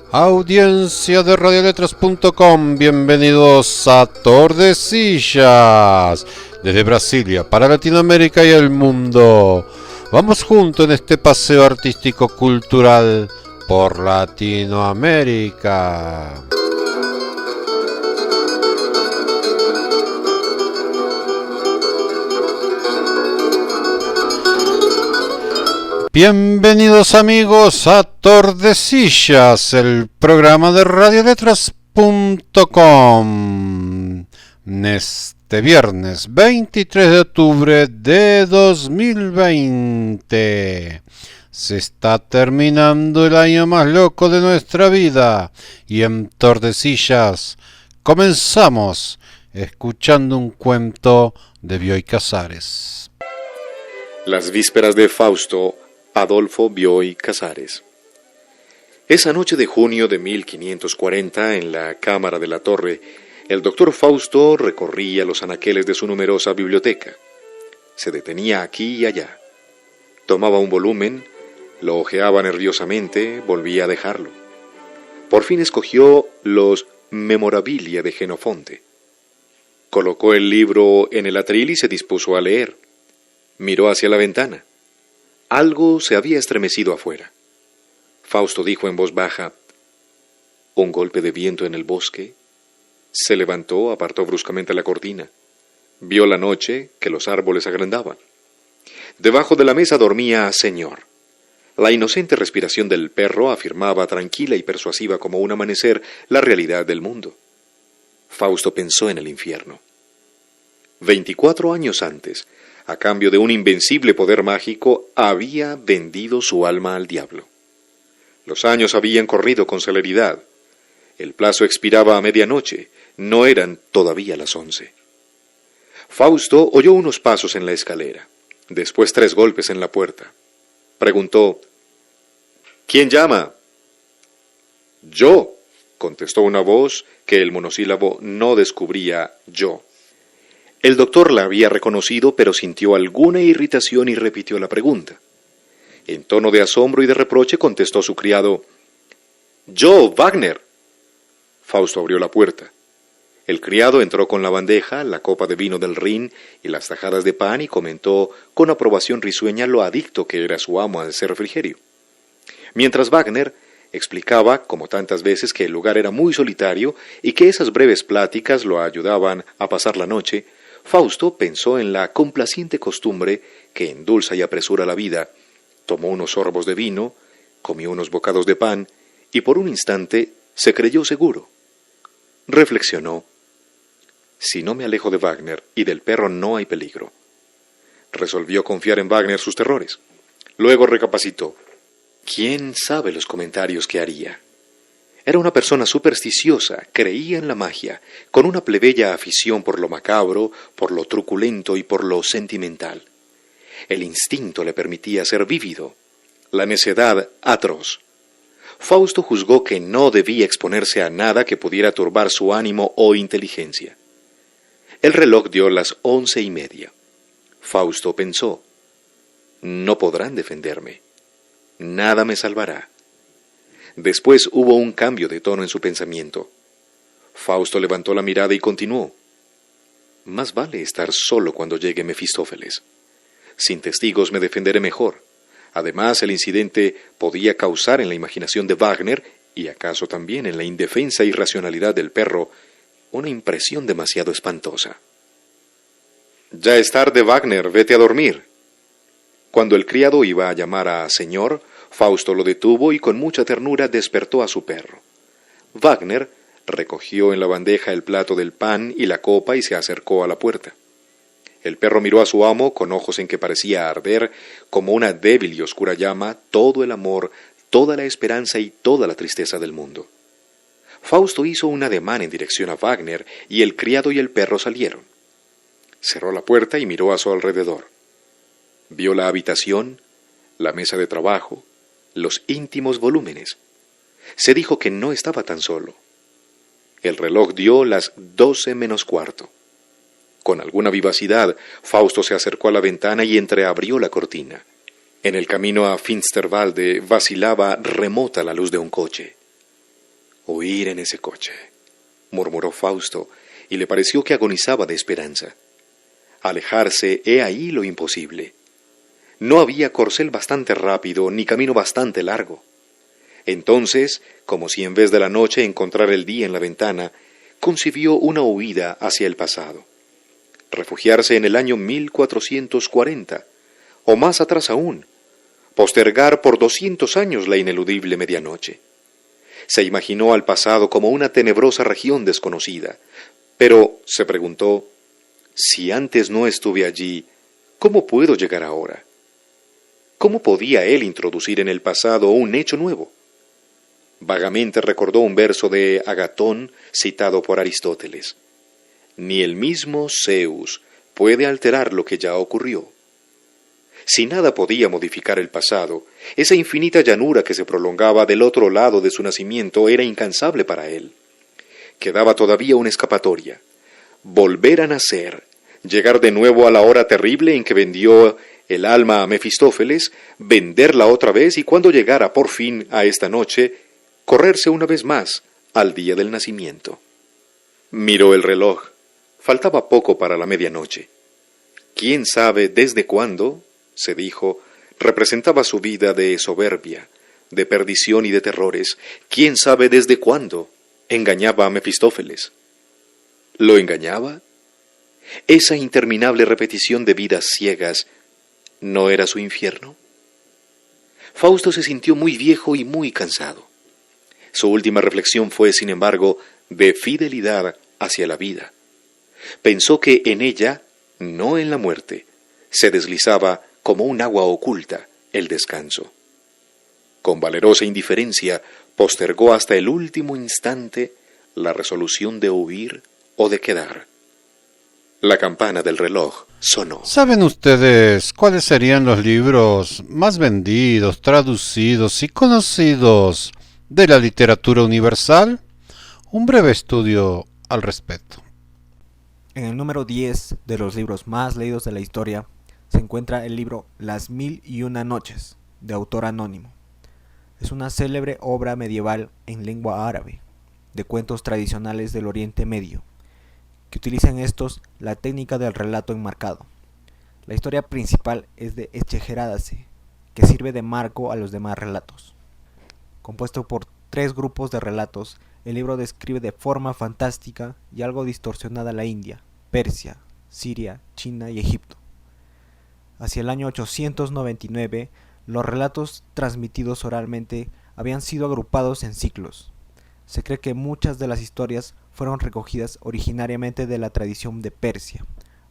Audiencia de radioletras.com, bienvenidos a Tordesillas, desde Brasilia para Latinoamérica y el mundo. Vamos juntos en este paseo artístico cultural por Latinoamérica. Bienvenidos amigos a Tordesillas, el programa de radioletras.com. Este viernes 23 de octubre de 2020. Se está terminando el año más loco de nuestra vida y en Tordesillas comenzamos escuchando un cuento de Bioy Casares. Las vísperas de Fausto, Adolfo Bioy Casares. Esa noche de junio de 1540, en la cámara de la torre, el doctor Fausto recorría los anaqueles de su numerosa biblioteca. Se detenía aquí y allá. Tomaba un volumen, lo hojeaba nerviosamente, volvía a dejarlo. Por fin escogió los Memorabilia de Genofonte. Colocó el libro en el atril y se dispuso a leer. Miró hacia la ventana. Algo se había estremecido afuera. Fausto dijo en voz baja: «¿Un golpe de viento en el bosque?». Se levantó, apartó bruscamente la cortina. Vio la noche, que los árboles agrandaban. Debajo de la mesa dormía Señor. La inocente respiración del perro afirmaba tranquila y persuasiva como un amanecer la realidad del mundo. Fausto pensó en el infierno. 24 años antes, a cambio de un invencible poder mágico, había vendido su alma al diablo. Los años habían corrido con celeridad. El plazo expiraba a medianoche, no eran todavía las 11. Fausto oyó unos pasos en la escalera, después 3 golpes en la puerta. Preguntó: «¿Quién llama?». «Yo», contestó una voz que el monosílabo no descubría yo. El doctor la había reconocido, pero sintió alguna irritación y repitió la pregunta. En tono de asombro y de reproche contestó su criado: «Yo, Wagner». Fausto abrió la puerta. El criado entró con la bandeja, la copa de vino del Rin y las tajadas de pan y comentó con aprobación risueña lo adicto que era su amo a ese refrigerio. Mientras Wagner explicaba, como tantas veces, que el lugar era muy solitario y que esas breves pláticas lo ayudaban a pasar la noche, Fausto pensó en la complaciente costumbre que endulza y apresura la vida, tomó unos sorbos de vino, comió unos bocados de pan y por un instante se creyó seguro. Reflexionó: si no me alejo de Wagner y del perro no hay peligro. Resolvió confiar en Wagner sus terrores. Luego recapacitó. ¿Quién sabe los comentarios que haría? Era una persona supersticiosa, creía en la magia, con una plebeya afición por lo macabro, por lo truculento y por lo sentimental. El instinto le permitía ser vívido, la necedad atroz. Fausto juzgó que no debía exponerse a nada que pudiera turbar su ánimo o inteligencia. El reloj dio las 11:30. Fausto pensó: no podrán defenderme, nada me salvará. Después hubo un cambio de tono en su pensamiento. Fausto levantó la mirada y continuó: más vale estar solo cuando llegue Mefistófeles. Sin testigos me defenderé mejor. Además, el incidente podía causar en la imaginación de Wagner, y acaso también en la indefensa irracionalidad del perro, una impresión demasiado espantosa. «Ya es tarde, Wagner, vete a dormir». Cuando el criado iba a llamar a Señor, Fausto lo detuvo y con mucha ternura despertó a su perro. Wagner recogió en la bandeja el plato del pan y la copa y se acercó a la puerta. El perro miró a su amo con ojos en que parecía arder, como una débil y oscura llama, todo el amor, toda la esperanza y toda la tristeza del mundo. Fausto hizo un ademán en dirección a Wagner y el criado y el perro salieron. Cerró la puerta y miró a su alrededor. Vio la habitación, la mesa de trabajo, los íntimos volúmenes. Se dijo que no estaba tan solo. El reloj dio las 12 menos cuarto. Con alguna vivacidad, Fausto se acercó a la ventana y entreabrió la cortina. En el camino a Finsterwalde vacilaba remota la luz de un coche. o ir en ese coche, murmuró Fausto, y le pareció que agonizaba de esperanza. Alejarse, he ahí lo imposible. No había corcel bastante rápido, ni camino bastante largo. Entonces, como si en vez de la noche encontrara el día en la ventana, concibió una huida hacia el pasado. Refugiarse en el año 1440, o más atrás aún, postergar por 200 años la ineludible medianoche. Se imaginó al pasado como una tenebrosa región desconocida, pero se preguntó, si antes no estuve allí, ¿cómo puedo llegar ahora? ¿Cómo podía él introducir en el pasado un hecho nuevo? Vagamente recordó un verso de Agatón citado por Aristóteles. Ni el mismo Zeus puede alterar lo que ya ocurrió. Si nada podía modificar el pasado, esa infinita llanura que se prolongaba del otro lado de su nacimiento era incansable para él. Quedaba todavía una escapatoria: volver a nacer, llegar de nuevo a la hora terrible en que vendió el alma a Mefistófeles, venderla otra vez y cuando llegara por fin a esta noche, correrse una vez más al día del nacimiento. Miró el reloj. Faltaba poco para la medianoche. ¿Quién sabe desde cuándo, se dijo, representaba su vida de soberbia, de perdición y de terrores? ¿Quién sabe desde cuándo engañaba a Mefistófeles? ¿Lo engañaba? ¿Esa interminable repetición de vidas ciegas no era su infierno? Fausto se sintió muy viejo y muy cansado. Su última reflexión fue, sin embargo, de fidelidad hacia la vida. Pensó que en ella, no en la muerte, se deslizaba como un agua oculta el descanso. Con valerosa indiferencia postergó hasta el último instante la resolución de huir o de quedar. La campana del reloj sonó. ¿Saben ustedes cuáles serían los libros más vendidos, traducidos y conocidos de la literatura universal? Un breve estudio al respecto. En el número 10 de los libros más leídos de la historia se encuentra el libro Las 1001 noches, de autor anónimo. Es una célebre obra medieval en lengua árabe, de cuentos tradicionales del Oriente Medio, que utiliza en estos la técnica del relato enmarcado. La historia principal es de Echegeradase, que sirve de marco a los demás relatos. Compuesto por 3 grupos de relatos, el libro describe de forma fantástica y algo distorsionada la India, Persia, Siria, China y Egipto. Hacia el año 899, los relatos transmitidos oralmente habían sido agrupados en ciclos. Se cree que muchas de las historias fueron recogidas originariamente de la tradición de Persia,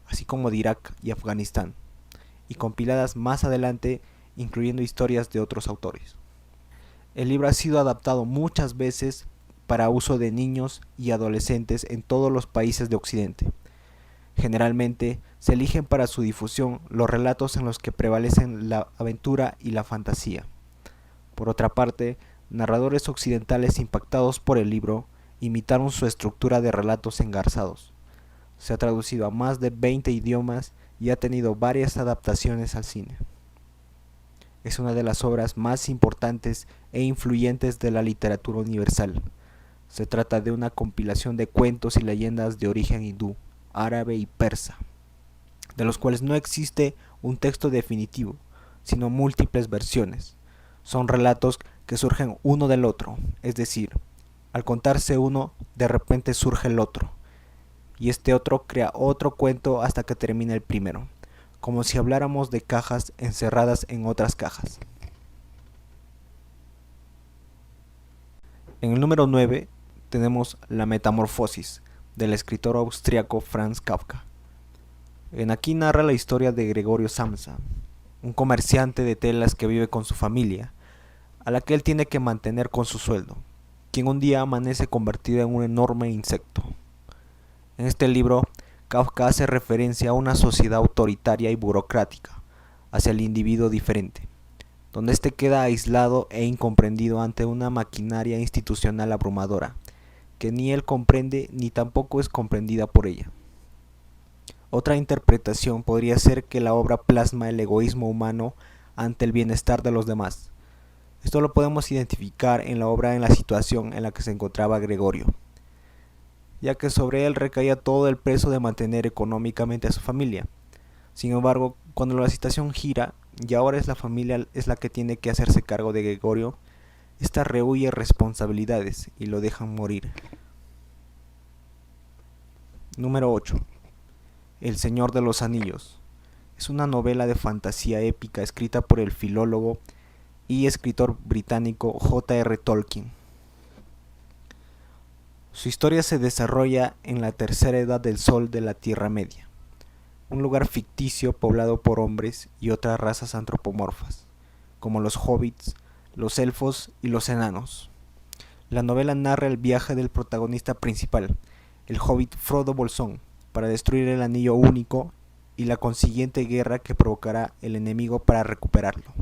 así como de Irak y Afganistán, y compiladas más adelante incluyendo historias de otros autores. El libro ha sido adaptado muchas veces para uso de niños y adolescentes en todos los países de Occidente. Generalmente se eligen para su difusión los relatos en los que prevalecen la aventura y la fantasía. Por otra parte, narradores occidentales impactados por el libro imitaron su estructura de relatos engarzados. Se ha traducido a más de 20 idiomas y ha tenido varias adaptaciones al cine. Es una de las obras más importantes e influyentes de la literatura universal. Se trata de una compilación de cuentos y leyendas de origen hindú, árabe y persa, de los cuales no existe un texto definitivo, sino múltiples versiones. Son relatos que surgen uno del otro, es decir, al contarse uno, de repente surge el otro, y este otro crea otro cuento hasta que termina el primero, como si habláramos de cajas encerradas en otras cajas. En el número 9 tenemos La Metamorfosis, del escritor austriaco Franz Kafka. Aquí narra la historia de Gregorio Samsa, un comerciante de telas que vive con su familia, a la que él tiene que mantener con su sueldo, quien un día amanece convertido en un enorme insecto. En este libro, Kafka hace referencia a una sociedad autoritaria y burocrática hacia el individuo diferente, donde éste queda aislado e incomprendido ante una maquinaria institucional abrumadora, que ni él comprende ni tampoco es comprendida por ella. Otra interpretación podría ser que la obra plasma el egoísmo humano ante el bienestar de los demás. Esto lo podemos identificar en la obra en la situación en la que se encontraba Gregorio, ya que sobre él recaía todo el peso de mantener económicamente a su familia. Sin embargo, cuando la situación gira y ahora es la familia es la que tiene que hacerse cargo de Gregorio, ésta rehúye responsabilidades y lo dejan morir. Número 8. El Señor de los Anillos. Es una novela de fantasía épica escrita por el filólogo y escritor británico J.R. Tolkien. Su historia se desarrolla en la tercera edad del Sol de la Tierra Media, un lugar ficticio poblado por hombres y otras razas antropomorfas, como los hobbits, los elfos y los enanos. La novela narra el viaje del protagonista principal, el hobbit Frodo Bolsón, para destruir el anillo único y la consiguiente guerra que provocará el enemigo para recuperarlo.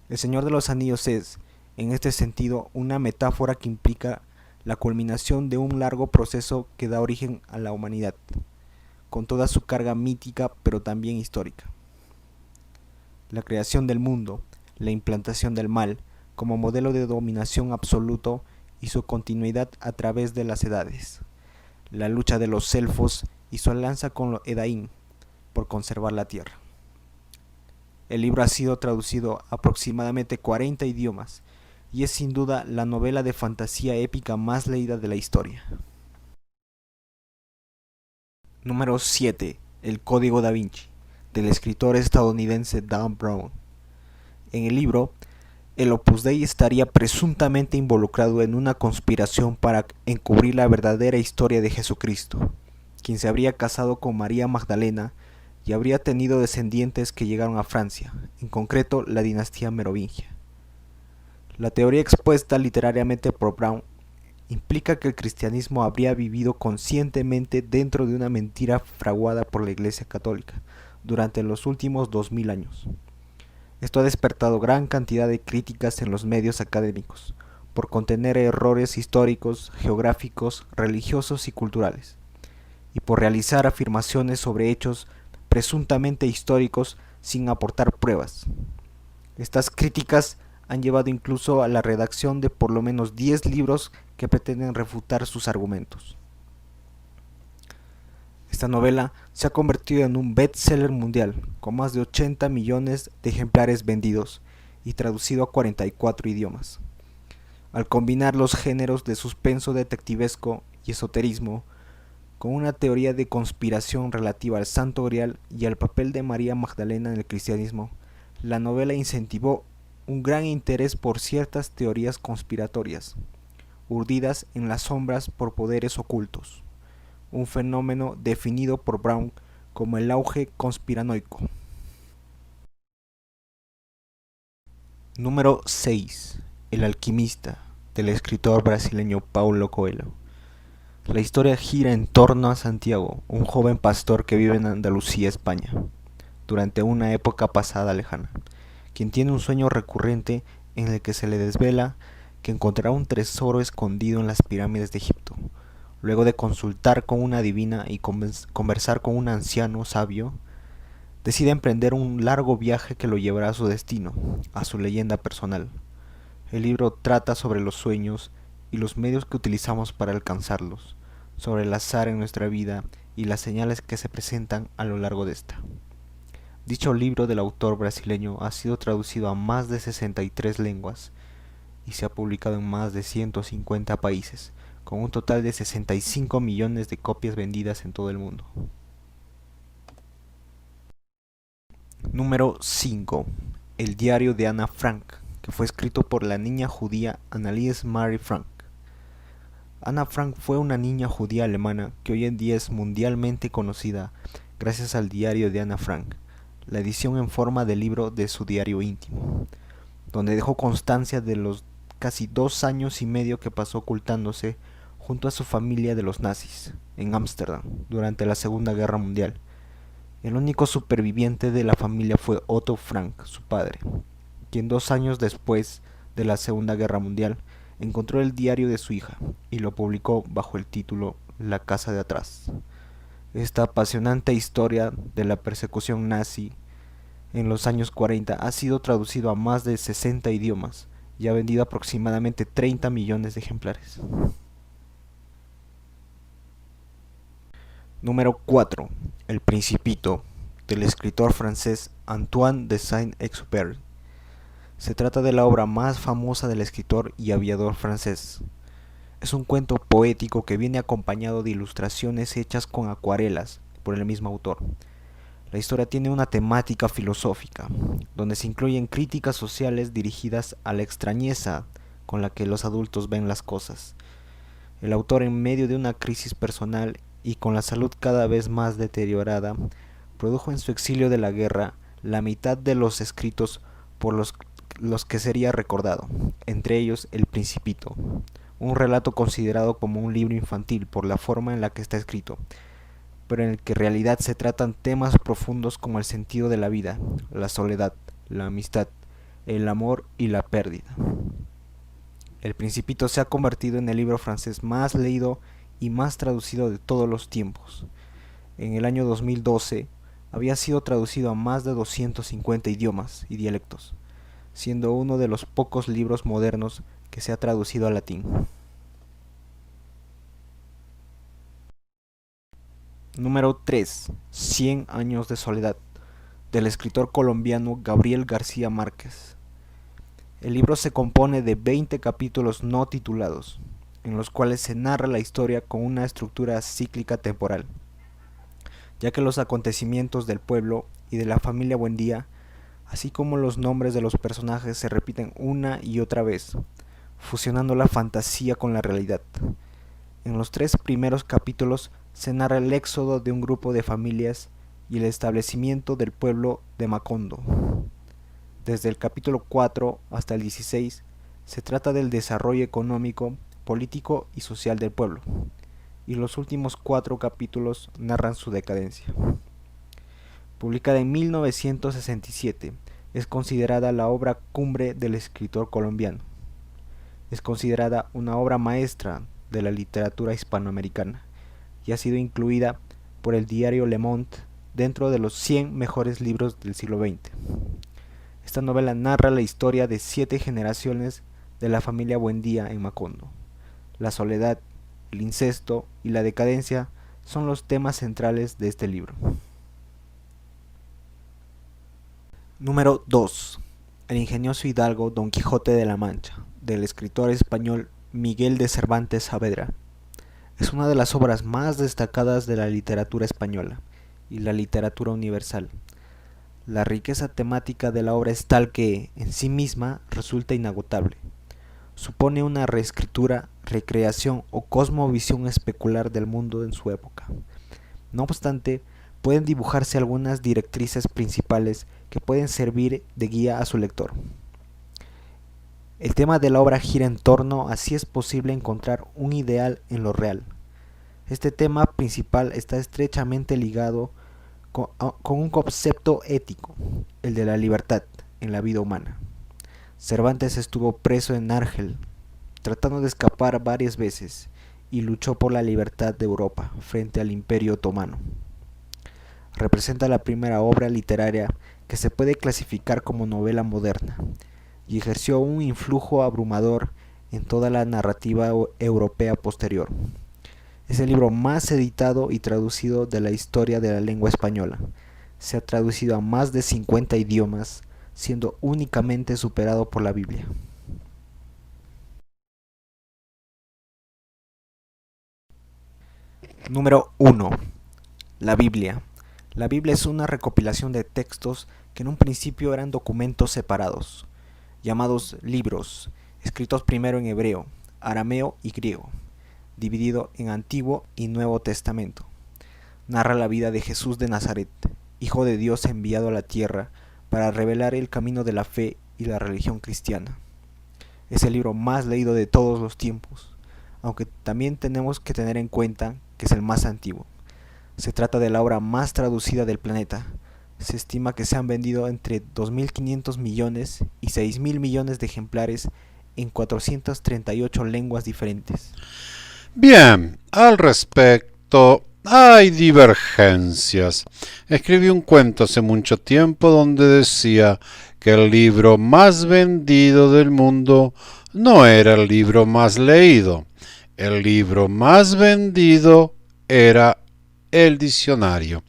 El Señor de los Anillos es, en este sentido, una metáfora que implica la culminación de un largo proceso que da origen a la humanidad, con toda su carga mítica pero también histórica. La creación del mundo, la implantación del mal como modelo de dominación absoluto y su continuidad a través de las edades, la lucha de los elfos y su alianza con los Edain por conservar la tierra. El libro ha sido traducido a aproximadamente 40 idiomas y es sin duda la novela de fantasía épica más leída de la historia. Número 7. El Código Da Vinci, del escritor estadounidense Dan Brown. En el libro, el Opus Dei estaría presuntamente involucrado en una conspiración para encubrir la verdadera historia de Jesucristo, quien se habría casado con María Magdalena y habría tenido descendientes que llegaron a Francia, en concreto la dinastía merovingia. La teoría expuesta literariamente por Brown implica que el cristianismo habría vivido conscientemente dentro de una mentira fraguada por la Iglesia Católica durante los últimos 2000 años. Esto ha despertado gran cantidad de críticas en los medios académicos, por contener errores históricos, geográficos, religiosos y culturales, y por realizar afirmaciones sobre hechos presuntamente históricos sin aportar pruebas. Estas críticas han llevado incluso a la redacción de por lo menos 10 libros que pretenden refutar sus argumentos. Esta novela se ha convertido en un bestseller mundial, con más de 80 millones de ejemplares vendidos y traducido a 44 idiomas. Al combinar los géneros de suspenso detectivesco y esoterismo, con una teoría de conspiración relativa al Santo Grial y al papel de María Magdalena en el cristianismo, la novela incentivó un gran interés por ciertas teorías conspiratorias, urdidas en las sombras por poderes ocultos, un fenómeno definido por Brown como el auge conspiranoico. Número 6. El alquimista, del escritor brasileño Paulo Coelho. La historia gira en torno a Santiago, un joven pastor que vive en Andalucía, España, durante una época pasada lejana, quien tiene un sueño recurrente en el que se le desvela que encontrará un tesoro escondido en las pirámides de Egipto. Luego de consultar con una divina y conversar con un anciano sabio, decide emprender un largo viaje que lo llevará a su destino, a su leyenda personal. El libro trata sobre los sueños y los medios que utilizamos para alcanzarlos, sobre el azar en nuestra vida y las señales que se presentan a lo largo de esta. Dicho libro del autor brasileño ha sido traducido a más de 63 lenguas y se ha publicado en más de 150 países, con un total de 65 millones de copias vendidas en todo el mundo. Número 5. El diario de Ana Frank, que fue escrito por la niña judía Anneliese Marie Frank. Ana Frank fue una niña judía alemana que hoy en día es mundialmente conocida gracias al diario de Ana Frank, la edición en forma de libro de su diario íntimo, donde dejó constancia de los casi 2 años y medio que pasó ocultándose junto a su familia de los nazis, en Ámsterdam, durante la Segunda Guerra Mundial. El único superviviente de la familia fue Otto Frank, su padre, quien 2 años después de la Segunda Guerra Mundial encontró el diario de su hija y lo publicó bajo el título La casa de atrás. Esta apasionante historia de la persecución nazi en los años 40 ha sido traducido a más de 60 idiomas y ha vendido aproximadamente 30 millones de ejemplares. Número 4. El Principito, del escritor francés Antoine de Saint-Exupéry. Se trata de la obra más famosa del escritor y aviador francés. Es un cuento poético que viene acompañado de ilustraciones hechas con acuarelas por el mismo autor. La historia tiene una temática filosófica, donde se incluyen críticas sociales dirigidas a la extrañeza con la que los adultos ven las cosas. El autor, en medio de una crisis personal y con la salud cada vez más deteriorada, produjo en su exilio de la guerra la mitad de los escritos por los que sería recordado, entre ellos El Principito, un relato considerado como un libro infantil por la forma en la que está escrito, pero en el que en realidad se tratan temas profundos como el sentido de la vida, la soledad, la amistad, el amor y la pérdida. El Principito se ha convertido en el libro francés más leído y más traducido de todos los tiempos. En el año 2012 había sido traducido a más de 250 idiomas y dialectos, siendo uno de los pocos libros modernos que se ha traducido al latín. Número 3. 100 años de soledad, del escritor colombiano Gabriel García Márquez. El libro se compone de 20 capítulos no titulados, en los cuales se narra la historia con una estructura cíclica temporal, ya que los acontecimientos del pueblo y de la familia Buendía, así como los nombres de los personajes, se repiten una y otra vez, fusionando la fantasía con la realidad. En los 3 primeros capítulos se narra el éxodo de un grupo de familias y el establecimiento del pueblo de Macondo. Desde el capítulo 4 hasta el 16 se trata del desarrollo económico, político y social del pueblo, y los últimos 4 capítulos narran su decadencia. Publicada en 1967, es considerada la obra cumbre del escritor colombiano. Es considerada una obra maestra de la literatura hispanoamericana y ha sido incluida por el diario Le Monde dentro de los 100 mejores libros del siglo XX. Esta novela narra la historia de 7 generaciones de la familia Buendía en Macondo. La soledad, el incesto y la decadencia son los temas centrales de este libro. Número 2. El ingenioso hidalgo Don Quijote de la Mancha, del escritor español Miguel de Cervantes Saavedra. Es una de las obras más destacadas de la literatura española y la literatura universal. La riqueza temática de la obra es tal que, en sí misma, resulta inagotable. Supone una reescritura, recreación o cosmovisión especular del mundo en su época. No obstante, pueden dibujarse algunas directrices principales que pueden servir de guía a su lector. El tema de la obra gira en torno a si es posible encontrar un ideal en lo real. Este tema principal está estrechamente ligado con un concepto ético, el de la libertad en la vida humana. Cervantes estuvo preso en Argel, tratando de escapar varias veces, y luchó por la libertad de Europa frente al Imperio Otomano. Representa la primera obra literaria que se puede clasificar como novela moderna, y ejerció un influjo abrumador en toda la narrativa europea posterior. Es el libro más editado y traducido de la historia de la lengua española. Se ha traducido a más de 50 idiomas, siendo únicamente superado por la Biblia. Número 1. La Biblia. La Biblia es una recopilación de textos que en un principio eran documentos separados, llamados libros, escritos primero en hebreo, arameo y griego, dividido en Antiguo y Nuevo Testamento. Narra la vida de Jesús de Nazaret, Hijo de Dios enviado a la tierra para revelar el camino de la fe y la religión cristiana. Es el libro más leído de todos los tiempos, aunque también tenemos que tener en cuenta que es el más antiguo. Se trata de la obra más traducida del planeta. Se estima que se han vendido entre 2.500 millones y 6.000 millones de ejemplares en 438 lenguas diferentes. Bien, al respecto, hay divergencias. Escribí un cuento hace mucho tiempo donde decía que el libro más vendido del mundo no era el libro más leído. El libro más vendido era el diccionario.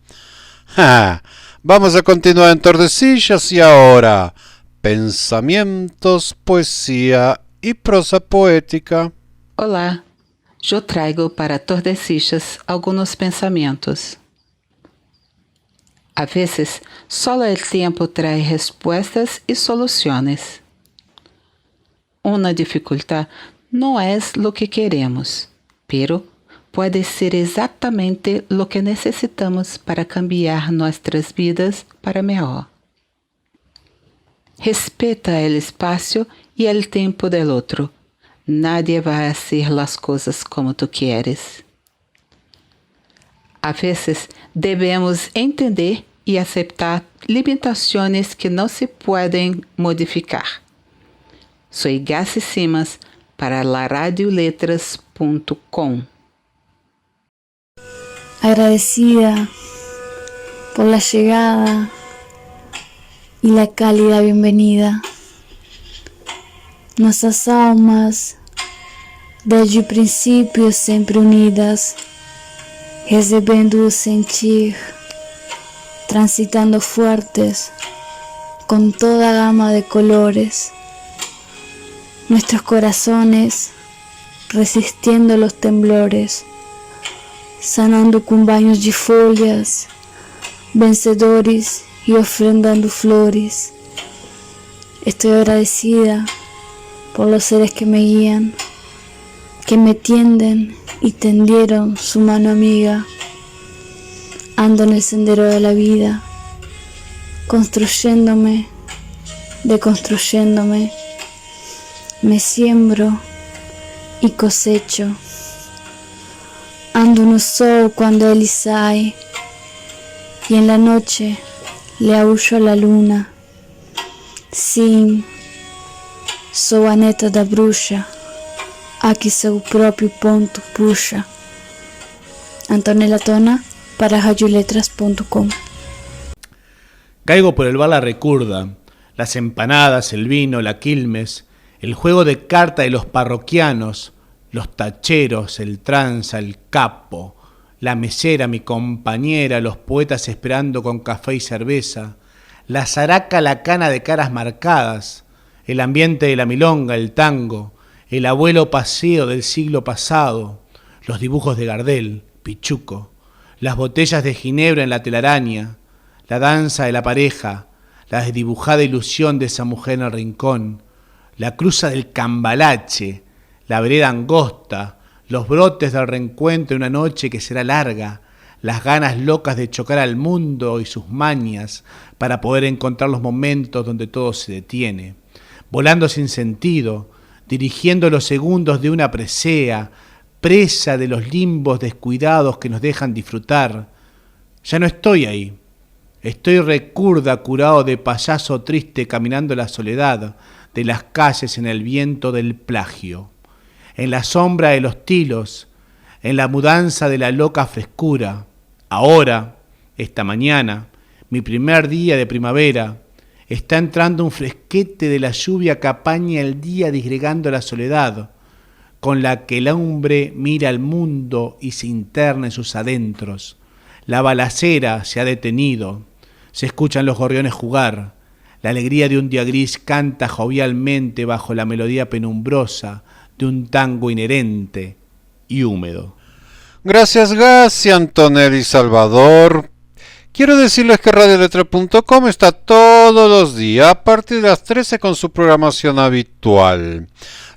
¡Ja! Vamos a continuar en Tordesillas y ahora pensamientos, poesía y prosa poética. Olá, eu trago para Tordesillas algunos pensamientos. A veces, solo el tiempo trae respuestas y soluciones. Una dificultad no es lo que queremos, pero puede ser exactamente lo que necesitamos para cambiar nuestras vidas para mejor. Respeta el espacio y el tiempo del otro. Nadie va a hacer las cosas como tú quieres. A veces debemos entender y aceptar limitaciones que no se pueden modificar. Soy Gassi Simas para laradioletras.com. Agradecida por la llegada y la cálida bienvenida. Nossas almas, desde o princípio sempre unidas, recebendo o sentir, transitando fuertes, con toda gama de colores. Nuestros corazones, resistiendo los temblores, sanando com banhos de folhas, vencedores y ofrendando flores. Estoy agradecida por los seres que me guían, que me tienden y tendieron su mano amiga. Ando en el sendero de la vida, construyéndome, deconstruyéndome. Me siembro y cosecho. Ando no sol cuando ele sai, y en la noche le aullo a la luna. Sim, sou a neta da bruxa, a que seu próprio ponto puxa. Antonella Tona para radioletras.com. Caigo por el bar La Recurda, las empanadas, el vino, la quilmes, el juego de carta de los parroquianos, los tacheros, el tranza, el capo, la mesera, mi compañera, los poetas esperando con café y cerveza, la zaraca, la cana de caras marcadas, el ambiente de la milonga, el tango, el abuelo paseo del siglo pasado, los dibujos de Gardel, Pichuco, las botellas de ginebra en la telaraña, la danza de la pareja, la desdibujada ilusión de esa mujer en el rincón, la cruza del cambalache, la vereda angosta, los brotes del reencuentro de una noche que será larga, las ganas locas de chocar al mundo y sus mañas para poder encontrar los momentos donde todo se detiene, volando sin sentido, dirigiendo los segundos de una presea, presa de los limbos descuidados que nos dejan disfrutar. Ya no estoy ahí, estoy recurda, curado de payaso triste caminando la soledad de las calles en el viento del plagio, en la sombra de los tilos, en la mudanza de la loca frescura. Ahora, esta mañana, mi primer día de primavera, está entrando un fresquete de la lluvia que apaña el día disgregando la soledad, con la que el hombre mira al mundo y se interna en sus adentros. La balacera se ha detenido, se escuchan los gorriones jugar, la alegría de un día gris canta jovialmente bajo la melodía penumbrosa de un tango inherente y húmedo. Gracias Gassi, Antonella y Salvador. Quiero decirles que radioletra.com está todos los días a partir de las 13 con su programación habitual.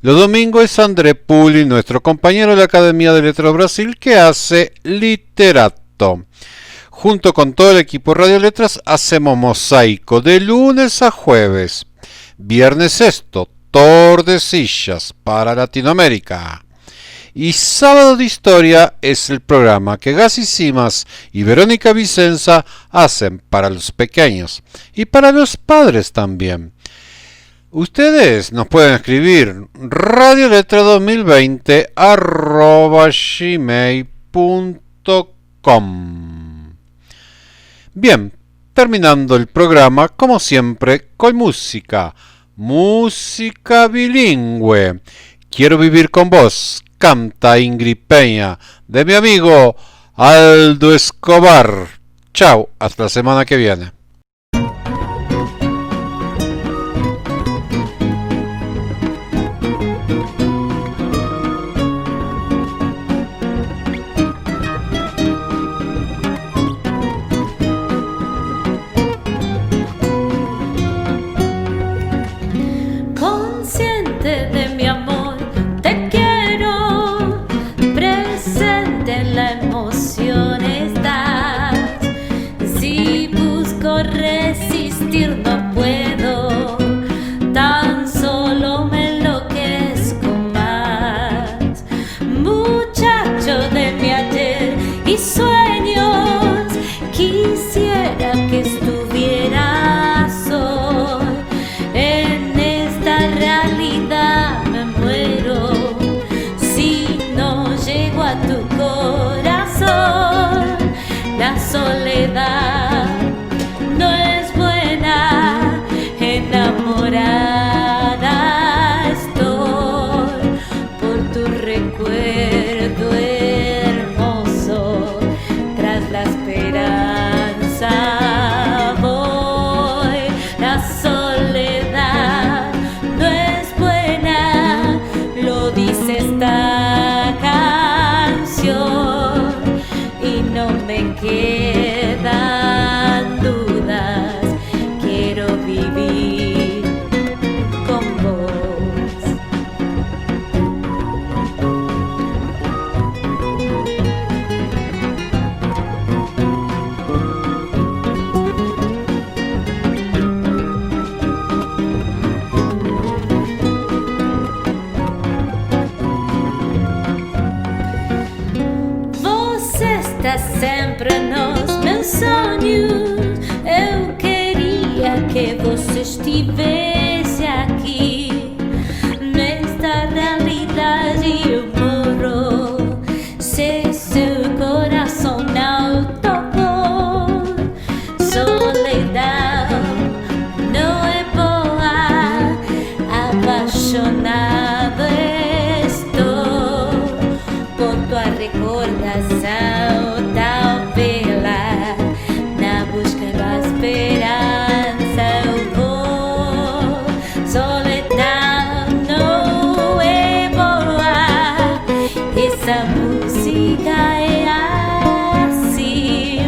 Los domingos es André Puli, nuestro compañero de la Academia de Letras Brasil, que hace literato. Junto con todo el equipo de Radio Letras hacemos mosaico de lunes a jueves. Viernes esto, Tordesillas para Latinoamérica. Y Sábado de Historia es el programa que Gassi Simas y Verónica Vicenza hacen para los pequeños y para los padres también. Ustedes nos pueden escribir radioletra2020@gmail.com. gmail.com. Bien, terminando el programa, como siempre, con música bilingüe. Quiero vivir con vos, canta Ingrid Peña, de mi amigo Aldo Escobar. Chao, hasta la semana que viene. No puedo, tan solo me enloquezco más. Muchacho de mi ayer y sueños, quisiera que estuvieras hoy. En esta realidad me muero si no llego a tu corazón. La soledad no es buena, enamorada estoy por tu recuerdo hermoso. Tras la esperanza voy. La soledad no es buena, lo dice esta canción, y no me quedan dudas. Quiero vivir con vos. Vos estás sempre nos meus sonhos. Eu queria que você estivesse aqui. Nesta realidade eu moro. Se seu coração não tocou, solidão não é boa. Apaixonado estou por tua recordação tão bela. Na busca da esperança eu vou. Solidão não é boa. Essa música é assim.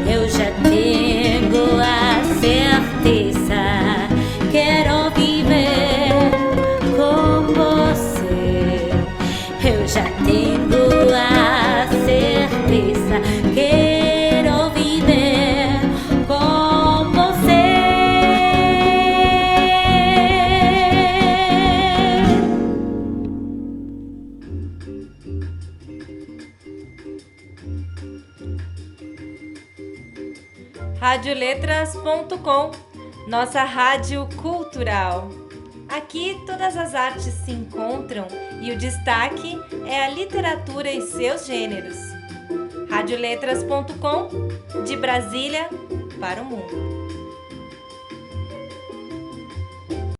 Eu já tenho a certeza. Quero viver com você. Eu já tenho a certeza. Quero viver com você. Radioletras.com, nossa rádio cultural. Aqui todas as artes se encontram e o destaque é a literatura e seus gêneros. Radioletras.com, de Brasília para o mundo.